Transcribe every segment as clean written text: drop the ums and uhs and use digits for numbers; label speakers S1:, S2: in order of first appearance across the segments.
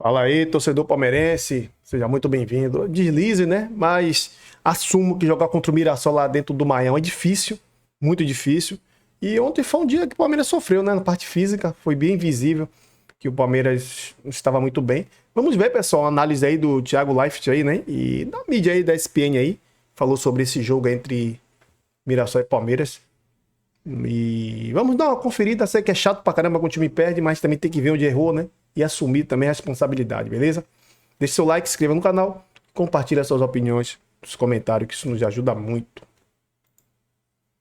S1: Fala aí, torcedor palmeirense, seja muito bem-vindo. Deslize, né? Mas assumo que jogar contra o Mirassol lá dentro do Maião é difícil, muito difícil. E ontem foi um dia que o Palmeiras sofreu, né? Na parte física, foi bem visível que o Palmeiras não estava muito bem. Vamos ver, pessoal, a análise aí do Thiago Leifert aí, né? E da mídia aí, da ESPN aí, falou sobre esse jogo entre Mirassol e Palmeiras. E vamos dar uma conferida. Sei que é chato pra caramba quando o time perde, mas também tem que ver onde errou, né? E assumir também a responsabilidade, beleza? Deixe seu like, se inscreva no canal, compartilhe suas opiniões nos comentários, que isso nos ajuda muito.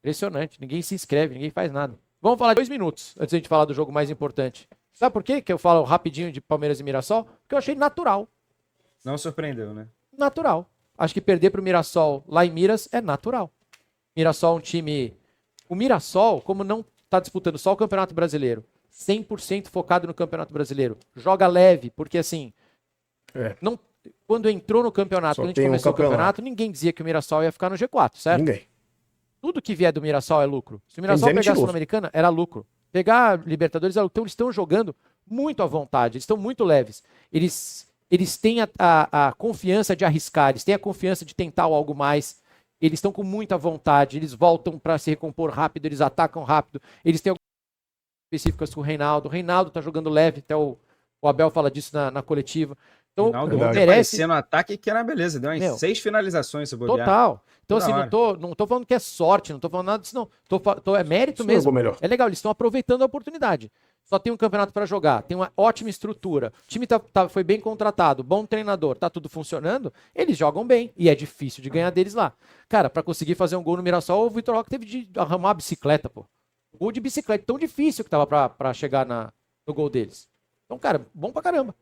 S2: Impressionante. Ninguém se inscreve, ninguém faz nada. Vamos falar de 2 minutos antes de a gente falar do jogo mais importante. Sabe por quê que eu falo rapidinho de Palmeiras e Mirassol? Porque eu achei natural.
S3: Não surpreendeu, né?
S2: Natural. Acho que perder pro Mirassol lá em Miras é natural. Mirassol é um time... O Mirassol, como não tá disputando só o Campeonato Brasileiro, 100% focado no Campeonato Brasileiro, joga leve, porque assim...
S1: É.
S2: Não... Quando entrou no campeonato,
S1: Só
S2: quando a gente
S1: tem um
S2: começou o
S1: campeonato.
S2: campeonato, ninguém dizia que o Mirassol ia ficar no G4, certo?
S1: Ninguém.
S2: Tudo que vier do Mirassol é lucro. Se o Mirassol
S1: dizer
S2: pegar a
S1: mentiroso.
S2: Sul-Americana, era lucro. Pegar a Libertadores é lucro. Então eles estão jogando muito à vontade, eles estão muito leves. Eles têm a confiança de arriscar, eles têm a confiança de tentar algo mais. Eles estão com muita vontade, eles voltam para se recompor rápido, eles atacam rápido. Eles têm algumas específicas com o Reinaldo. O Reinaldo tá jogando leve, até o Abel fala disso na coletiva. Então,
S3: Reinaldo
S1: verdade.
S3: ontem
S2: merece...
S3: aparecendo no ataque que era beleza. Deu umas
S2: Meu,
S3: 6 finalizações, se bobear.
S2: Total. Então,
S3: Toda
S2: assim,
S3: hora.
S2: não tô falando que é sorte, não tô falando nada disso, não. É mérito
S1: Isso
S2: mesmo.
S1: jogou melhor.
S2: É legal, eles estão aproveitando a oportunidade. Só tem um campeonato para jogar, tem uma ótima estrutura. O time foi bem contratado, bom treinador, tá tudo funcionando. Eles jogam bem e é difícil de ganhar deles lá. Cara, para conseguir fazer um gol no Mirassol, o Vitor Roque teve de arrumar a bicicleta, pô. Gol de bicicleta, tão difícil que tava para chegar no gol deles. Então, cara, bom pra caramba.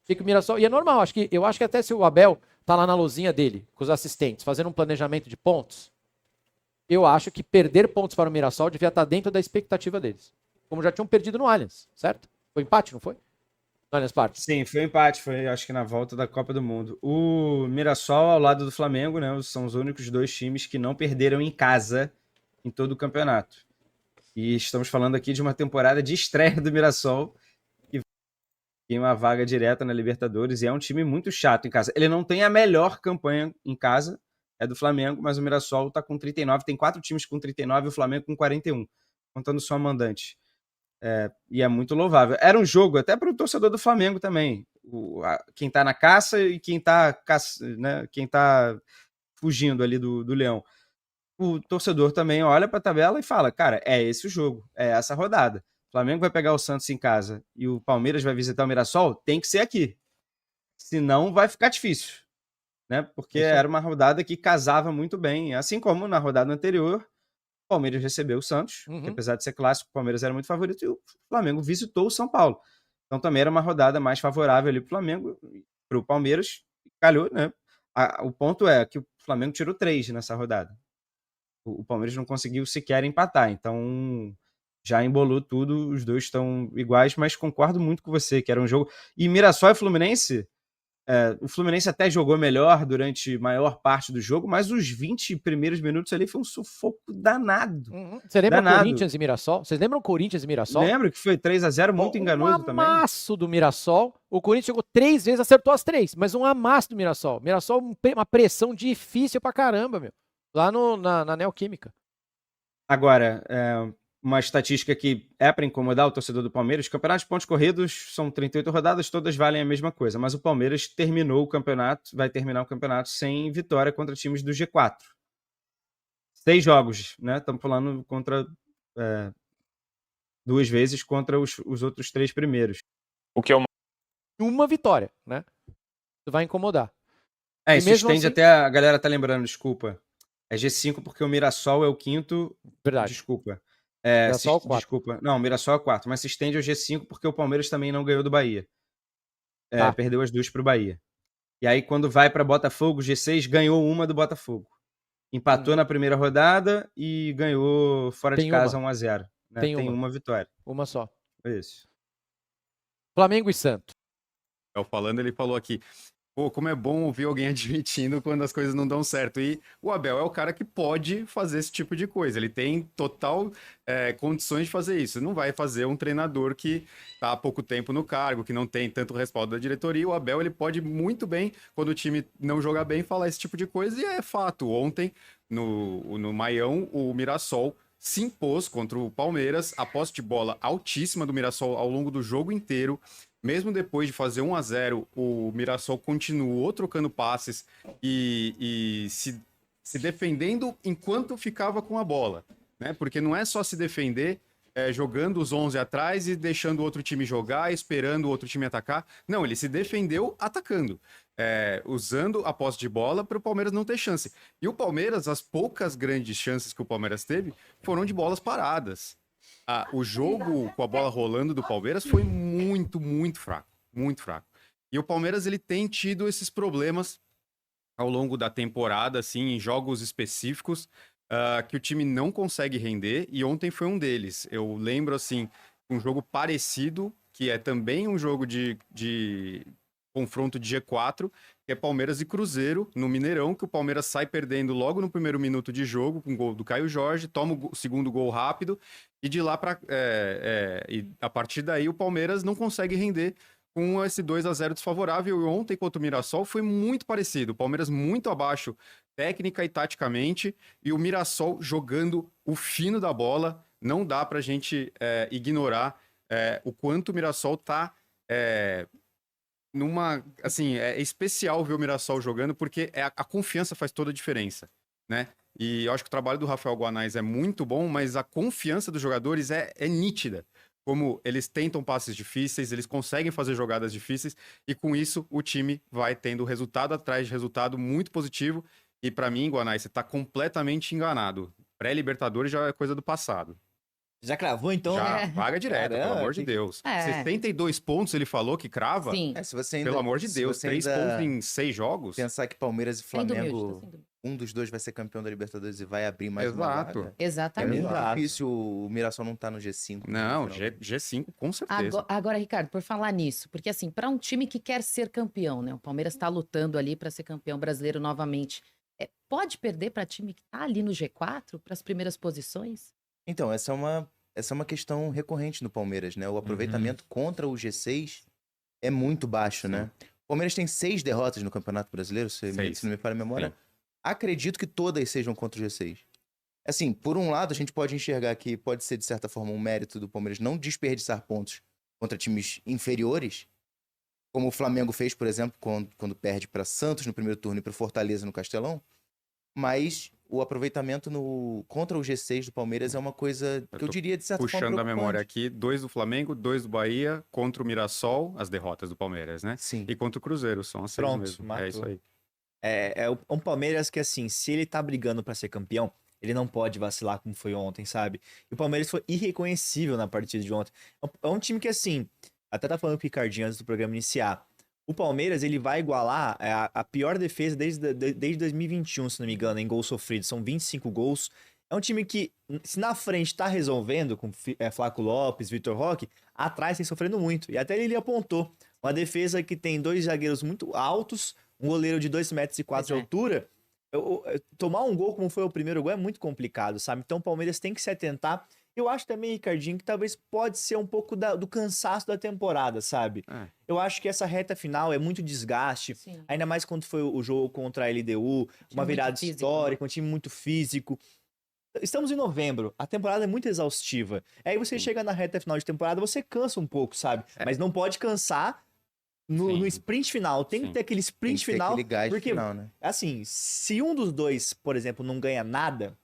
S2: Fica o Mirassol. E é normal, eu acho que até se o Abel tá lá na lozinha dele, com os assistentes, fazendo um planejamento de pontos, eu acho que perder pontos para o Mirassol devia estar dentro da expectativa deles. Como já tinham perdido no Allianz, certo? Foi empate, não foi? No Allianz Parque.
S3: Sim, foi um empate. Foi, acho que na volta da Copa do Mundo. O Mirassol, ao lado do Flamengo, né? São os únicos dois times que não perderam em casa em todo o campeonato. E estamos falando aqui de uma temporada de estreia do Mirassol, que tem uma vaga direta na Libertadores, e é um time muito chato em casa. Ele não tem a melhor campanha em casa, é do Flamengo, mas o Mirassol está com 39, tem 4 times com 39 e o Flamengo com 41, contando só mandante. E é muito louvável. Era um jogo até para o torcedor do Flamengo também. Quem está na caça e quem está fugindo ali do Leão. O torcedor também olha para a tabela e fala, cara, é esse o jogo, é essa rodada. O Flamengo vai pegar o Santos em casa e o Palmeiras vai visitar o Mirassol, tem que ser aqui. Senão vai ficar difícil, né? Porque era uma rodada que casava muito bem. Assim como na rodada anterior, o Palmeiras recebeu o Santos, que apesar de ser clássico, o Palmeiras era muito favorito, e o Flamengo visitou o São Paulo. Então também era uma rodada mais favorável ali para o Flamengo, para o Palmeiras, calhou, né? O ponto é que o Flamengo tirou 3 nessa rodada. O Palmeiras não conseguiu sequer empatar, então já embolou tudo, os dois estão iguais, mas concordo muito com você, que era um jogo... E Mirassol e Fluminense, o Fluminense até jogou melhor durante maior parte do jogo, mas os 20 primeiros minutos ali foi um sufoco danado.
S2: Você lembra
S3: danado.
S2: Corinthians e Mirassol? Vocês lembram Corinthians e Mirassol?
S3: Lembro que foi 3-0, muito enganoso também.
S2: Um amasso do Mirassol. O Corinthians jogou 3 vezes, acertou as 3, mas um amasso do Mirassol. Mirassol, uma pressão difícil pra caramba, meu. Lá na Neoquímica.
S3: Agora, uma estatística que é para incomodar o torcedor do Palmeiras, campeonatos de pontos corridos são 38 rodadas, todas valem a mesma coisa, mas o Palmeiras vai terminar o campeonato sem vitória contra times do G4. 6 jogos, né? Estamos falando contra 2 vezes contra os outros 3 primeiros.
S2: O que é uma vitória, né? Isso vai incomodar.
S3: Isso estende assim... até a galera tá lembrando, desculpa. É G5 porque o Mirassol é o 5º.
S2: Verdade.
S3: Desculpa.
S2: Mirassol é o 4.
S3: Desculpa. Não, o Mirassol é o 4, mas se estende ao G5 porque o Palmeiras também não ganhou do Bahia. Perdeu as 2 pro Bahia. E aí, quando vai para Botafogo, G6 ganhou uma do Botafogo. Empatou na primeira rodada e ganhou fora de casa 1-0. Né? Tem uma vitória.
S2: Uma só.
S3: Isso.
S2: Flamengo e Santos.
S4: Falando, ele falou aqui. Pô, como é bom ouvir alguém admitindo quando as coisas não dão certo. E o Abel é o cara que pode fazer esse tipo de coisa. Ele tem total condições de fazer isso. Não vai fazer um treinador que está há pouco tempo no cargo, que não tem tanto respaldo da diretoria. O Abel, ele pode muito bem, quando o time não jogar bem, falar esse tipo de coisa. E é fato. Ontem, no Maião, o Mirassol se impôs contra o Palmeiras. A posse de bola altíssima do Mirassol ao longo do jogo inteiro. Mesmo depois de fazer 1-0, o Mirassol continuou trocando passes e se defendendo enquanto ficava com a bola, né? Porque não é só se defender jogando os 11 atrás e deixando o outro time jogar, esperando o outro time atacar. Não, ele se defendeu atacando, usando a posse de bola para o Palmeiras não ter chance. E o Palmeiras, as poucas grandes chances que o Palmeiras teve foram de bolas paradas. O jogo com a bola rolando do Palmeiras foi muito, muito fraco. Muito fraco. E o Palmeiras, ele tem tido esses problemas ao longo da temporada, assim, em jogos específicos, que o time não consegue render, e ontem foi um deles. Eu lembro, assim, um jogo parecido, que é também um jogo de confronto de G4, que é Palmeiras e Cruzeiro, no Mineirão, que o Palmeiras sai perdendo logo no primeiro minuto de jogo, com o gol do Caio Jorge, toma o segundo gol rápido, e de lá para e a partir daí o Palmeiras não consegue render com esse 2-0 desfavorável. E ontem contra o Mirassol foi muito parecido. O Palmeiras muito abaixo técnica e taticamente, e o Mirassol jogando o fino da bola. Não dá pra gente ignorar o quanto o Mirassol tá assim, é especial ver o Mirassol jogando, porque a confiança faz toda a diferença, né? E eu acho que o trabalho do Rafael Guanais é muito bom, mas a confiança dos jogadores é nítida. Como eles tentam passes difíceis, eles conseguem fazer jogadas difíceis, e com isso o time vai tendo resultado atrás de resultado muito positivo. E pra mim, Guanais, você tá completamente enganado. Pré-Libertadores já é coisa do passado.
S5: Já cravou, então?
S4: Já, paga direto,
S5: Caramba,
S4: pelo amor de Deus.
S6: É.
S4: 62 pontos ele falou que crava?
S6: Sim.
S3: Se você ainda,
S4: Pelo amor de
S3: se
S4: Deus,
S3: você
S4: 3
S3: ainda
S4: pontos em 6 jogos?
S3: pensar que Palmeiras e
S6: Sem dúvida,
S3: Flamengo,
S6: sem dúvida.
S3: um dos dois vai ser campeão da Libertadores e vai abrir mais uma
S4: Exato.
S3: vaga. É
S6: Exatamente.
S3: muito
S5: Exato.
S3: difícil o Mirassol não tá no G5.
S4: Não,
S3: no final.
S4: G5 com certeza.
S6: Agora, Ricardo, por falar nisso, porque assim, para um time que quer ser campeão, né? O Palmeiras está lutando ali para ser campeão brasileiro novamente. Pode perder para time que tá ali no G4, para as primeiras posições?
S3: Então, essa é uma questão recorrente no Palmeiras, né? O aproveitamento contra o G6 é muito baixo, né? O Palmeiras tem 6 derrotas no Campeonato Brasileiro, se não me falha a memória.
S4: Sim.
S3: Acredito que todas sejam contra o G6. Assim, por um lado, a gente pode enxergar que pode ser, de certa forma, um mérito do Palmeiras não desperdiçar pontos contra times inferiores, como o Flamengo fez, por exemplo, quando perde para Santos no primeiro turno e para Fortaleza no Castelão. Mas o aproveitamento contra o G6 do Palmeiras é uma coisa que eu diria, de certa forma,
S4: Puxando a memória
S3: preocupante.
S4: aqui, 2 do Flamengo, 2 do Bahia, contra o Mirassol, as derrotas do Palmeiras, né?
S3: Sim.
S4: E contra o Cruzeiro, são as 6
S5: Pronto,
S4: mesmo.
S5: matou.
S4: É isso aí.
S5: É um Palmeiras que, assim, se ele tá brigando pra ser campeão, ele não pode vacilar como foi ontem, sabe? E o Palmeiras foi irreconhecível na partida de ontem. É um time que, assim, até tá falando com o Ricardinho antes do programa iniciar. O Palmeiras, ele vai igualar a pior defesa desde 2021, se não me engano, em gols sofridos. São 25 gols. É um time que, se na frente tá resolvendo, com Flaco Lopes, Vitor Roque, atrás tem sofrendo muito. E até ele apontou. Uma defesa que tem 2 zagueiros muito altos, um goleiro de 2,4 metros de
S6: Pois é.
S5: altura. Tomar um gol como foi o primeiro gol é muito complicado, sabe? Então o Palmeiras tem que se atentar. Eu acho também, Ricardinho, que talvez pode ser um pouco do cansaço da temporada, sabe? Eu acho que essa reta final é muito desgaste,
S6: Sim.
S5: ainda mais quando foi o jogo contra a LDU, uma
S6: muito
S5: virada
S6: físico,
S5: histórica, um time muito físico. Estamos em novembro, a temporada é muito exaustiva. Aí você chega na reta final de temporada, você cansa um pouco, sabe? Mas não pode cansar no sprint final. Tem que
S4: Sim.
S5: ter aquele
S3: Tem
S5: sprint
S3: que ter
S5: final.
S3: aquele gás
S5: Porque,
S3: final, né?
S5: assim, se um dos dois, por exemplo, não ganha nada,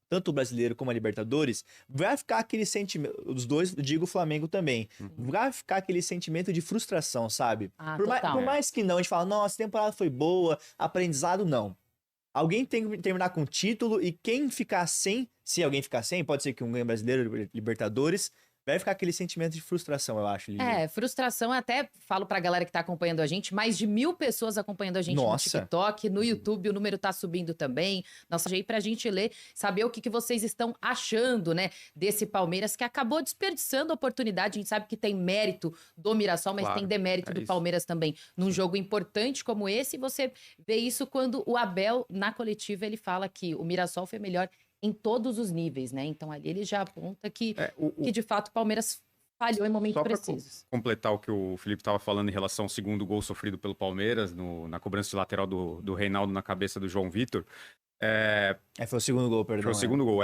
S5: tanto o brasileiro como a Libertadores, vai ficar aquele sentimento, os dois, digo o Flamengo também, vai ficar aquele sentimento de frustração, sabe?
S6: Ah,
S5: por
S6: total.
S5: mais que não, a gente fala, nossa, a temporada foi boa, aprendizado não. Alguém tem que terminar com título e quem ficar sem, se alguém ficar sem, pode ser que um ganhe brasileiro, Libertadores, vai ficar aquele sentimento de frustração, eu acho, Lili.
S6: Frustração, até falo pra galera que tá acompanhando a gente, mais de 1.000 pessoas acompanhando a gente no
S5: Nossa.
S6: TikTok, no YouTube, o número tá subindo também. Nossa, aí pra gente ler, saber o que vocês estão achando, né, desse Palmeiras que acabou desperdiçando a oportunidade. A gente sabe que tem mérito do Mirassol, mas
S4: Claro,
S6: tem demérito
S4: é
S6: do
S4: isso.
S6: Palmeiras também num jogo importante como esse. E você vê isso quando o Abel, na coletiva, ele fala que o Mirassol foi melhor em todos os níveis, né? Então ali ele já aponta que de fato o Palmeiras falhou em momentos
S4: Só pra
S6: precisos.
S4: completar o que o Felipe estava falando em relação ao segundo gol sofrido pelo Palmeiras, na cobrança de lateral do Reinaldo na cabeça do João Vitor.
S5: Foi o segundo gol, perdão.
S4: Foi o segundo gol,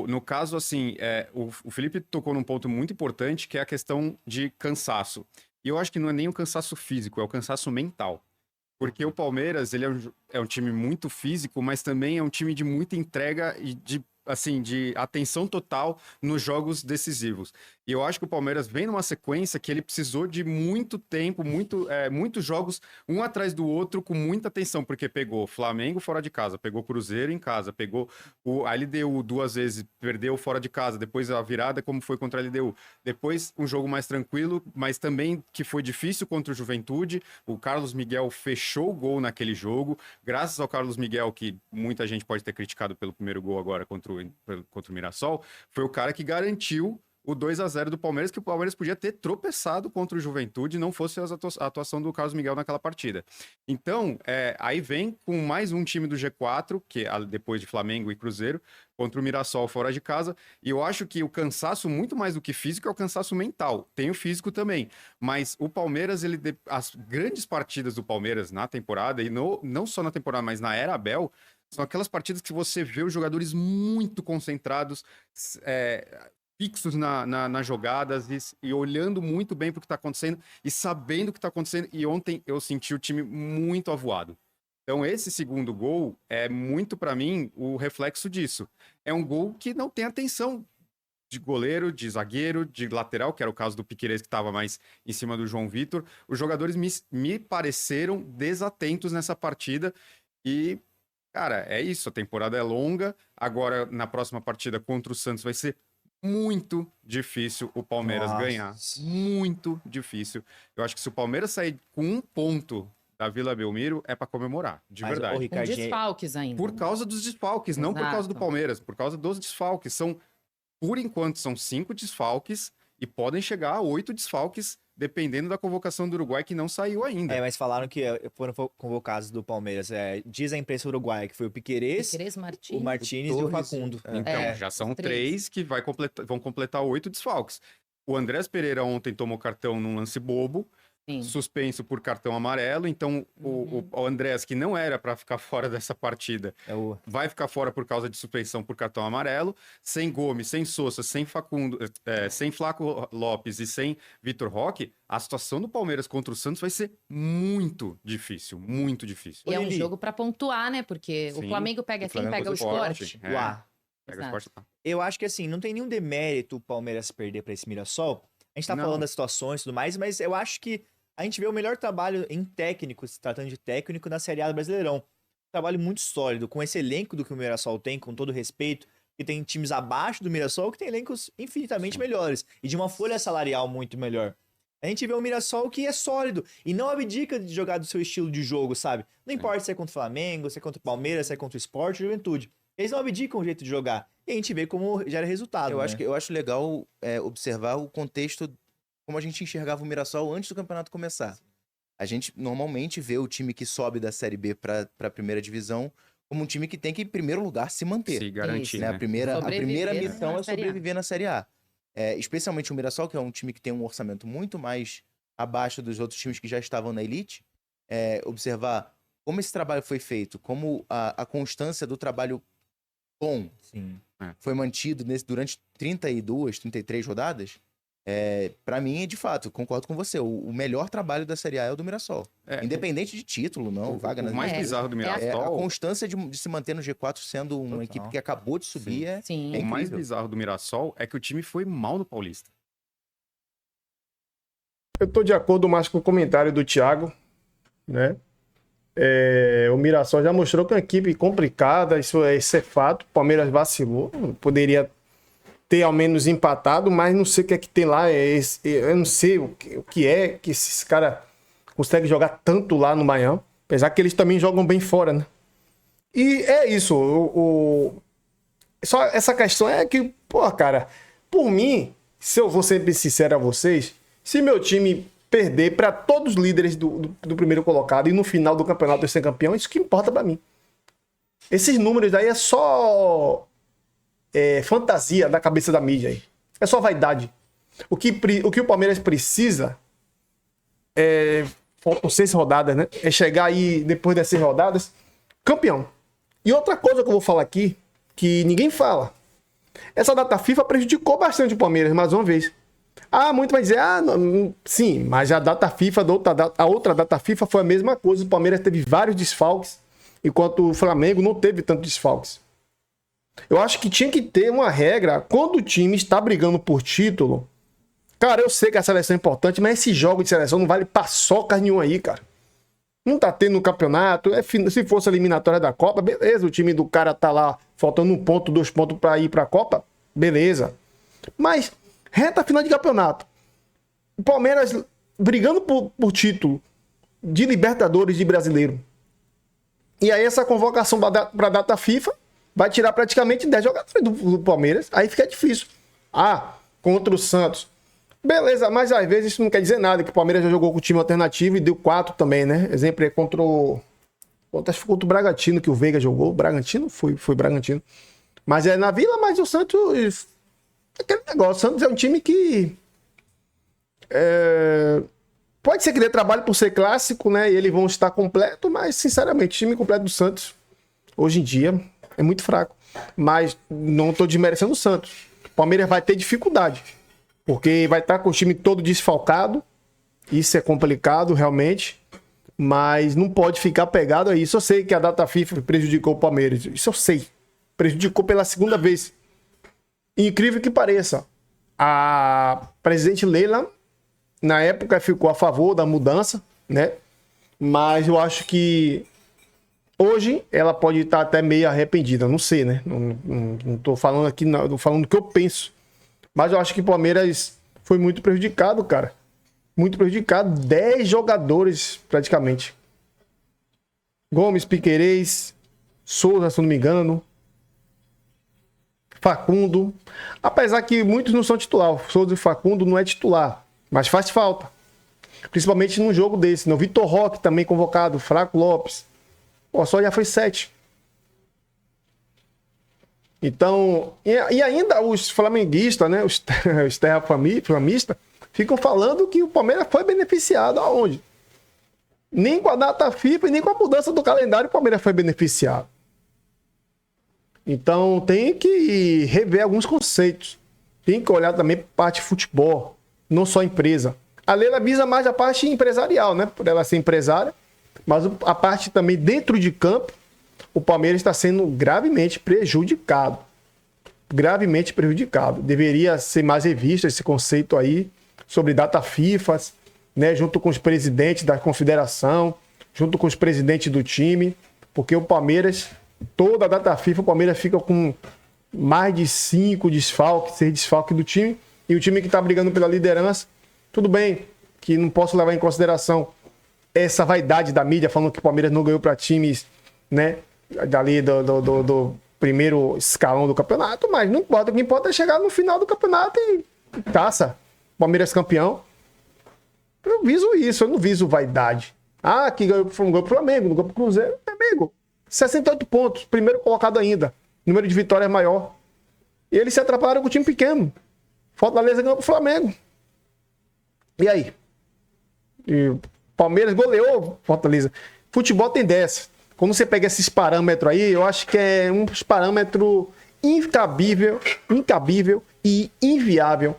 S4: no caso, assim, o Felipe tocou num ponto muito importante, que é a questão de cansaço. E eu acho que não é nem o cansaço físico, é o cansaço mental. Porque o Palmeiras, ele é um time muito físico, mas também é um time de muita entrega e de atenção total nos jogos decisivos. E eu acho que o Palmeiras vem numa sequência que ele precisou de muito tempo, muitos jogos, um atrás do outro, com muita atenção, porque pegou Flamengo fora de casa, pegou Cruzeiro em casa, pegou a LDU 2 vezes, perdeu fora de casa, depois a virada como foi contra a LDU. Depois um jogo mais tranquilo, mas também que foi difícil contra o Juventude. O Carlos Miguel fechou o gol naquele jogo, graças ao Carlos Miguel, que muita gente pode ter criticado pelo primeiro gol agora contra o Mirassol, foi o cara que garantiu o 2-0 do Palmeiras, que o Palmeiras podia ter tropeçado contra o Juventude, não fosse a atuação do Carlos Miguel naquela partida. Então, aí vem com mais um time do G4, que depois de Flamengo e Cruzeiro, contra o Mirassol fora de casa, e eu acho que o cansaço, muito mais do que físico, é o cansaço mental. Tem o físico também, mas o Palmeiras, as grandes partidas do Palmeiras na temporada, e não só na temporada, mas na era Abel, são aquelas partidas que você vê os jogadores muito concentrados, fixos nas jogadas e olhando muito bem para o que está acontecendo e sabendo o que está acontecendo. E ontem eu senti o time muito avoado. Então esse segundo gol é muito, para mim, o reflexo disso. É um gol que não tem atenção de goleiro, de zagueiro, de lateral, que era o caso do Piquerez, que estava mais em cima do João Vitor. Os jogadores me pareceram desatentos nessa partida e... Cara, é isso, a temporada é longa, agora na próxima partida contra o Santos vai ser muito difícil o Palmeiras ganhar, muito difícil. Eu acho que se o Palmeiras sair com 1 ponto da Vila Belmiro, é pra comemorar, de verdade.
S6: Com desfalques ainda.
S4: Por causa dos desfalques, não por causa do Palmeiras, por causa dos desfalques. Por enquanto, são 5 desfalques e podem chegar a 8 desfalques, dependendo da convocação do Uruguai, que não saiu ainda.
S5: Mas falaram que foram convocados do Palmeiras. Diz a imprensa uruguaia que foi o Piquerez, o Martínez e o Facundo.
S4: Então, já são 3 que vão completar 8 desfalques. O Andrés Pereira ontem tomou cartão num lance bobo, suspenso por cartão amarelo. Então, o Andrés, que não era para ficar fora dessa partida, vai ficar fora por causa de suspensão por cartão amarelo. Sem Gomes, sem Sousa, sem Facundo, sem Flaco Lopes e sem Vitor Roque, a situação do Palmeiras contra o Santos vai ser muito difícil, muito difícil.
S6: E é um jogo para pontuar, né? Porque o Flamengo pega quem? Pega o Sport.
S4: Pega o Sport lá.
S5: Eu acho que assim, não tem nenhum demérito o Palmeiras perder para esse Mirassol. A gente tá falando das situações e tudo mais, mas eu acho que a gente vê o melhor trabalho em técnico, se tratando de técnico, na Série A do Brasileirão. Um trabalho muito sólido, com esse elenco do que o Mirassol tem, com todo respeito, que tem times abaixo do Mirassol que tem elencos infinitamente melhores e de uma folha salarial muito melhor. A gente vê o Mirassol que é sólido e não abdica de jogar do seu estilo de jogo, sabe? Não importa se é contra o Flamengo, se é contra o Palmeiras, se é contra o Sport, Juventude. Eles não abdicam o jeito de jogar. E a gente vê como gera resultado.
S7: Eu acho legal observar o contexto, como a gente enxergava o Mirassol antes do campeonato começar. A gente normalmente vê o time que sobe da Série B para a primeira divisão como um time que tem que, em primeiro lugar, se manter.
S4: Se garantir,
S7: né?
S4: né?
S7: A primeira missão é sobreviver na Série A. Especialmente o Mirassol, que é um time que tem um orçamento muito mais abaixo dos outros times que já estavam na elite. Observar como esse trabalho foi feito, como a constância do trabalho bom foi mantido durante 32, 33 rodadas. Pra mim, de fato, concordo com você. O melhor trabalho da Série A é o do Mirassol. Independente de título, não, vaga na...
S4: O mais bizarro do Mirassol...
S7: a constância de se manter no G4 sendo uma equipe que acabou de subir é incrível.
S4: O mais bizarro do Mirassol é que o time foi mal no Paulista.
S1: Eu tô de acordo mais com o comentário do Thiago, né? O Mirassol já mostrou que é uma equipe complicada, isso é fato. O Palmeiras vacilou, poderia ter ao menos empatado, mas não sei o que é que tem lá. Eu não sei o que é que esses caras conseguem jogar tanto lá no Miami. Apesar que eles também jogam bem fora, né? E é isso. Só essa questão é que, pô, cara, por mim, se eu vou ser bem sincero a vocês, se meu time perder para todos os líderes do primeiro colocado e no final do campeonato eu ser campeão, isso que importa para mim. Esses números aí é só fantasia da cabeça da mídia aí. É só vaidade. O que o Palmeiras precisa faltam 6 rodadas, né? É chegar aí, depois das 6 rodadas, campeão. E outra coisa que eu vou falar aqui, que ninguém fala. Essa data FIFA prejudicou bastante o Palmeiras, mais uma vez. Muito vai dizer, não, sim, mas a data FIFA, a outra data FIFA foi a mesma coisa. O Palmeiras teve vários desfalques, enquanto o Flamengo não teve tantos desfalques. Eu acho que tinha que ter uma regra, quando o time está brigando por título. Cara, eu sei que a seleção é importante, mas esse jogo de seleção não vale paçoca nenhuma aí, cara. Não tá tendo no campeonato. Se fosse a eliminatória da Copa, beleza. O time do cara tá lá faltando 1 ponto, 2 pontos pra ir pra Copa. Beleza. Mas, reta final de campeonato. O Palmeiras brigando por título de Libertadores de Brasileiro. E aí essa convocação pra data FIFA vai tirar praticamente 10 jogadores do Palmeiras. Aí fica difícil. Contra o Santos. Beleza, mas às vezes isso não quer dizer nada, que o Palmeiras já jogou com o time alternativo e deu 4 também, né? Exemplo é contra o Bragantino, que o Veiga jogou. Bragantino? Foi Bragantino. Mas é na Vila, mas o Santos... Aquele negócio, o Santos é um time que... Pode ser que dê trabalho por ser clássico, né? E eles vão estar completo, mas sinceramente, o time completo do Santos, hoje em dia, é muito fraco. Mas não estou desmerecendo o Santos. O Palmeiras vai ter dificuldade. Porque vai estar com o time todo desfalcado. Isso é complicado, realmente. Mas não pode ficar pegado a isso. Eu sei que a data FIFA prejudicou o Palmeiras. Isso eu sei. Prejudicou pela segunda vez. Incrível que pareça. A presidente Leila, na época, ficou a favor da mudança, né? Mas eu acho que hoje ela pode estar até meio arrependida. Não sei, né? Não tô falando aqui, não. Tô falando o que eu penso. Mas eu acho que o Palmeiras foi muito prejudicado, cara. Muito prejudicado. 10 jogadores, praticamente. Gomes, Piquerez, Souza, se não me engano. Facundo. Apesar que muitos não são titular. O Souza e Facundo não é titular. Mas faz falta. Principalmente num jogo desse. O Vitor Roque também convocado. Fraco Lopes. Só já foi 7. Então, e ainda os flamenguistas, né, os terraflamistas, ficam falando que o Palmeiras foi beneficiado aonde? Nem com a data FIFA e nem com a mudança do calendário o Palmeiras foi beneficiado. Então, tem que rever alguns conceitos. Tem que olhar também para a parte de futebol, não só empresa. A Leila visa mais a parte empresarial, né, por ela ser empresária, mas a parte também dentro de campo, o Palmeiras está sendo gravemente prejudicado. Gravemente prejudicado. Deveria ser mais revisto esse conceito aí sobre data FIFA, né, junto com os presidentes da confederação, junto com os presidentes do time, porque o Palmeiras, toda a data FIFA, o Palmeiras fica com mais de 5 desfalques, 6 desfalques do time, e o time que está brigando pela liderança, tudo bem, que não posso levar em consideração essa vaidade da mídia falando que o Palmeiras não ganhou para times, né, dali do primeiro escalão do campeonato, mas não importa, o que importa é chegar no final do campeonato e taça, Palmeiras campeão. Eu viso isso, eu não viso vaidade. Que ganhou pro Flamengo, não ganhou pro Cruzeiro, amigo, 68 pontos, primeiro colocado ainda, número de vitórias maior, e eles se atrapalharam com o time pequeno. Fortaleza ganhou pro Flamengo, e aí? E Palmeiras goleou Fortaleza. Futebol tem dessa. Quando você pega esses parâmetros aí, eu acho que é um parâmetro incabível e inviável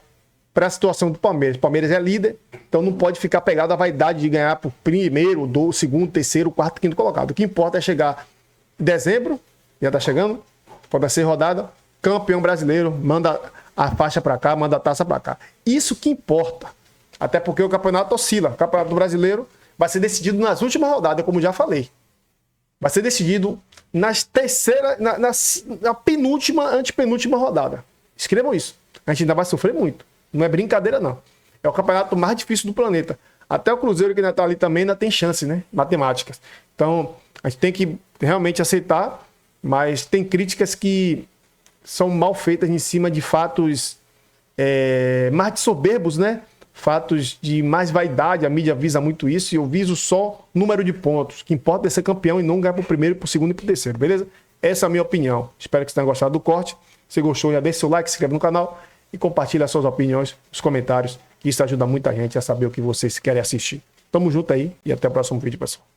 S1: para a situação do Palmeiras. O Palmeiras é líder, então não pode ficar pegado à vaidade de ganhar por primeiro, segundo, terceiro, quarto, quinto colocado. O que importa é chegar em dezembro, já tá chegando, pode ser rodada, campeão brasileiro, manda a faixa para cá, manda a taça para cá. Isso que importa. Até porque o campeonato oscila. O campeonato brasileiro vai ser decidido nas últimas rodadas, como já falei. Vai ser decidido na penúltima, antepenúltima rodada. Escrevam isso. A gente ainda vai sofrer muito. Não é brincadeira, não. É o campeonato mais difícil do planeta. Até o Cruzeiro, que ainda tá ali também, ainda tem chance, né? Matemáticas. Então, a gente tem que realmente aceitar, mas tem críticas que são mal feitas em cima de fatos mais de soberbos, né? Fatos de mais vaidade, a mídia visa muito isso, e eu viso só número de pontos. O que importa é ser campeão e não ganhar pro primeiro, pro segundo e pro terceiro, beleza? Essa é a minha opinião. Espero que você tenha gostado do corte. Se gostou, já deixa seu like, se inscreve no canal e compartilha as suas opiniões nos comentários, que isso ajuda muita gente a saber o que vocês querem assistir. Tamo junto aí e até o próximo vídeo, pessoal.